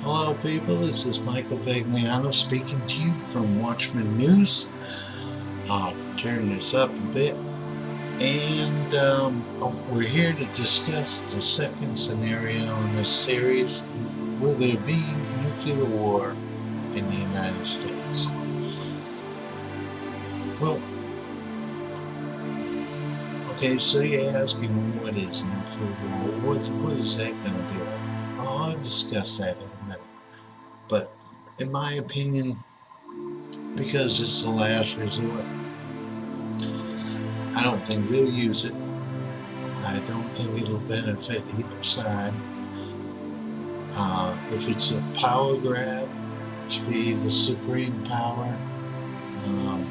Hello people, this is Michael Vagliano speaking to you from Watchman News. I'll turn this up a bit and we're here to discuss the second scenario in this series. Will there be nuclear war in the United States? Well, okay, so you're asking what is nuclear war? What is that going to be like? Well, I'll discuss that in a minute. But in my opinion, because it's the last resort, I don't think we'll use it. I don't think it'll benefit either side. If it's a power grab to be the supreme power, um,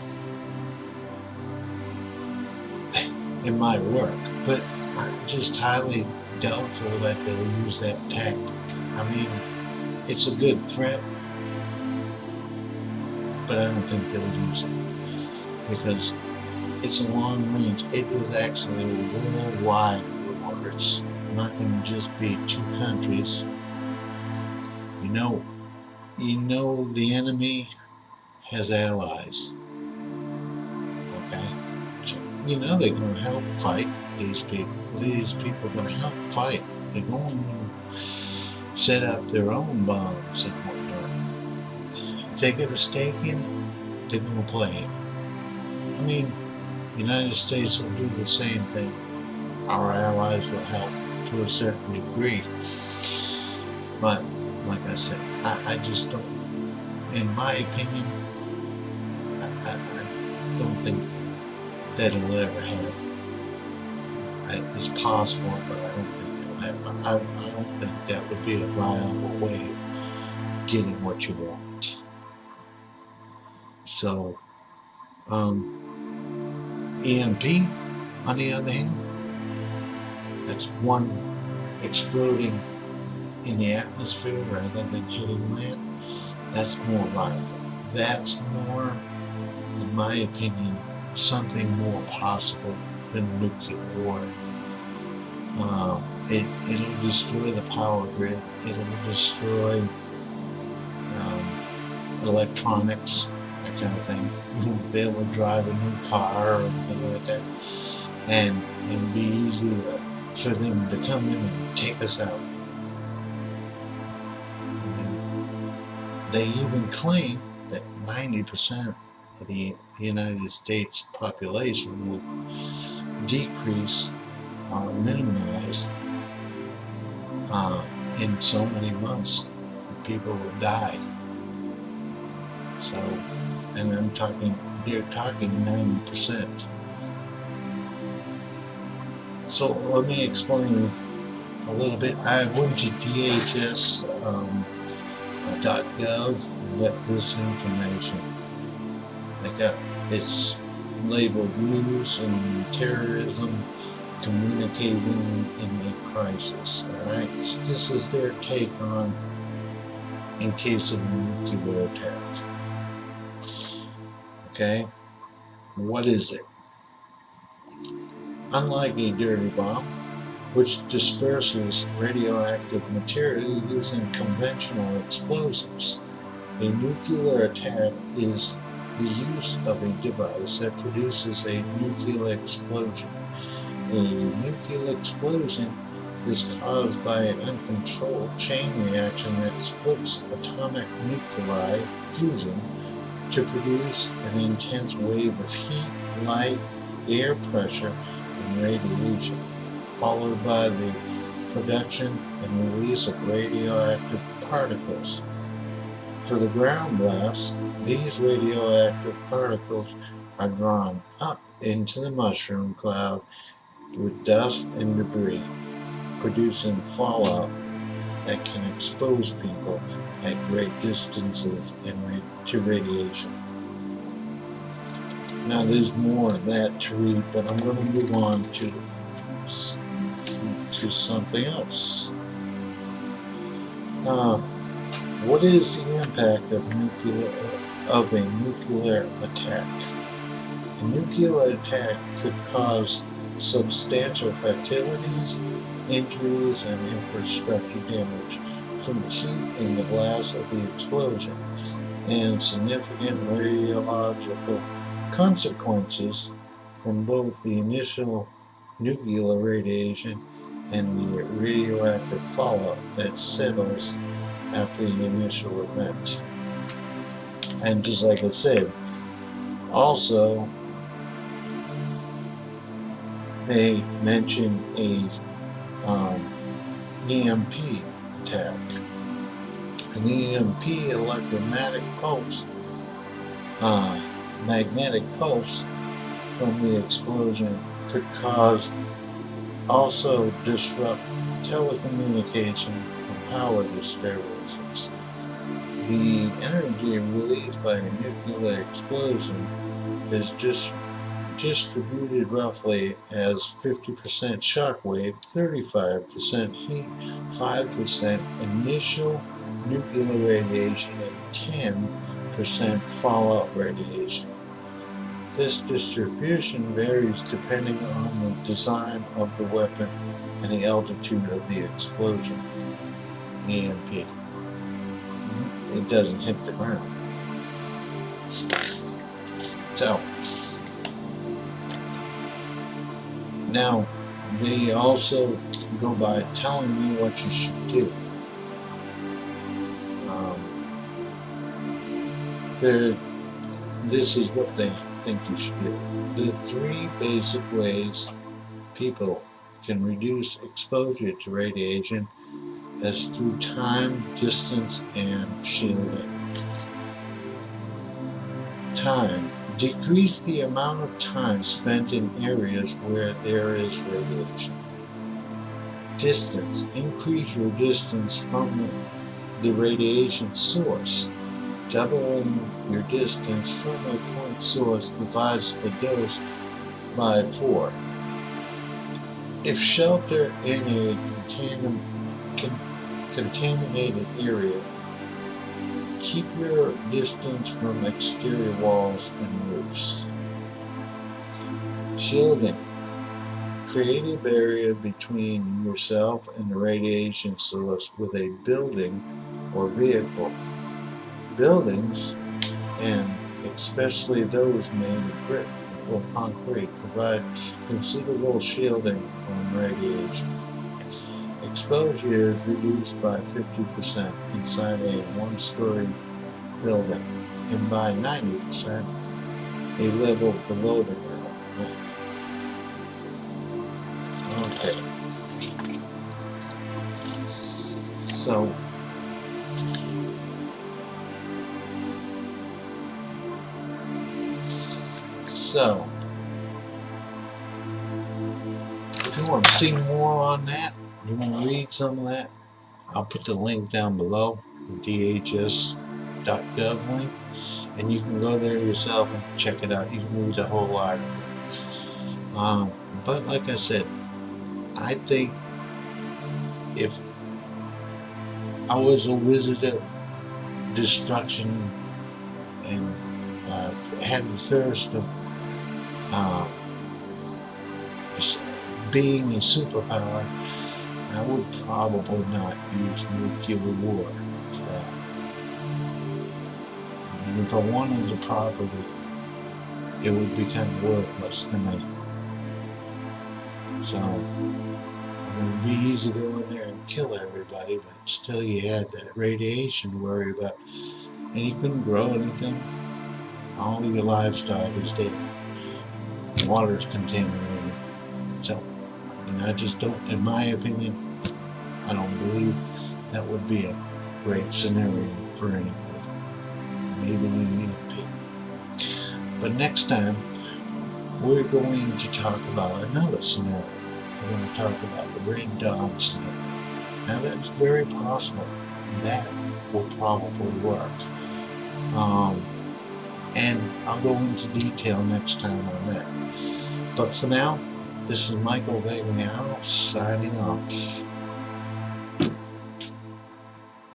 it might work, but I'm just highly doubtful that they'll use that tactic. I mean, it's a good threat, but I don't think they'll use it because it's a long range. It is actually a worldwide war. It's not going to just be two countries. You know the enemy has allies. Okay, so you know they're going to help fight these people. These people are going to help fight. They're going to set up their own bombs and whatnot. If they get a stake in it, they're going to play it. I mean, the United States will do the same thing. Our allies will help to a certain degree. But, like I said, I just don't, in my opinion, I don't think that'll ever happen. It's possible, but I don't think it'll happen. I don't think that would be a viable way of getting what you want. So, EMP, on the other hand, that's one exploding in the atmosphere rather than hitting land. That's more viable. That's more, in my opinion, something more possible than nuclear war. It'll destroy the power grid. It'll destroy electronics, that kind of thing. You won't be able to drive a new car or anything like that. And it'll be easier for them to come in and take us out. They even claim that 90% of the United States population will decrease or minimize in so many months. People will die. So, and they're talking 90%. So let me explain a little bit. I went to dhs.gov and got this information. It's labeled news and terrorism communicating in a crisis. Alright, so this is their take on in case of a nuclear attack. Okay, what is it? Unlike a dirty bomb, which disperses radioactive material using conventional explosives, a nuclear attack is the use of a device that produces a nuclear explosion. A nuclear explosion is caused by an uncontrolled chain reaction that splits atomic nuclei fusion to produce an intense wave of heat, light, air pressure, and radiation, followed by the production and release of radioactive particles. For the ground blast, these radioactive particles are drawn up into the mushroom cloud with dust and debris, producing fallout that can expose people at great distances to radiation. Now there's more of that to read, but I'm going to move on to something else. What is the impact of a nuclear attack? A nuclear attack could cause substantial fatalities, injuries, and infrastructure damage. from the heat in the glass of the explosion, and significant radiological consequences from both the initial nuclear radiation and the radioactive fallout that settles after the initial event. And just like I said, also they mention a EMP attack. An EMP, electromagnetic pulse, magnetic pulse from the explosion could cause also disrupt telecommunication and power disturbances. The energy released by a nuclear explosion is distributed roughly as 50% shockwave, 35% heat, 5% initial nuclear radiation, and 10% fallout radiation. This distribution varies depending on the design of the weapon and the altitude of the explosion. EMP. It doesn't hit the ground. So, now they also go by telling me what you should do. This is what they think you should do. The 3 basic ways people can reduce exposure to radiation is through time, distance, and shielding. Time. Decrease the amount of time spent in areas where there is radiation. Distance. Increase your distance from the radiation source. Doubling your distance from a point source divides the dose by 4. If shelter in a contaminated area, keep your distance from exterior walls and roofs. Shielding. Create a barrier between yourself and the radiation source with a building or vehicle. Buildings, and especially those made of brick or concrete, provide considerable shielding from radiation. Exposure is reduced by 50% inside a 1-story building and by 90% a level below the ground. Okay. So, if you want to see more on that, you want to read some of that, I'll put the link down below, the dhs.gov link, and you can go there yourself and check it out. You can read the whole article. But like I said, I think if I was a wizard of destruction and had the thirst of being a superpower, I would probably not use nuclear war for that. And if I wanted the property, it would become worthless to me. So, it would be easy to go in there and kill everybody, but still you had that radiation to worry about. And you couldn't grow anything. All your livestock is dead. Water is contaminated. So, and I just don't, in my opinion, I don't believe that would be a great scenario for anybody. Maybe an EMP. But next time, we're going to talk about another scenario. We're going to talk about the Red Dawn scenario. Now that's very possible. That will probably work. And I'll go into detail next time on that. But for now, this is Michael Vagliano signing off.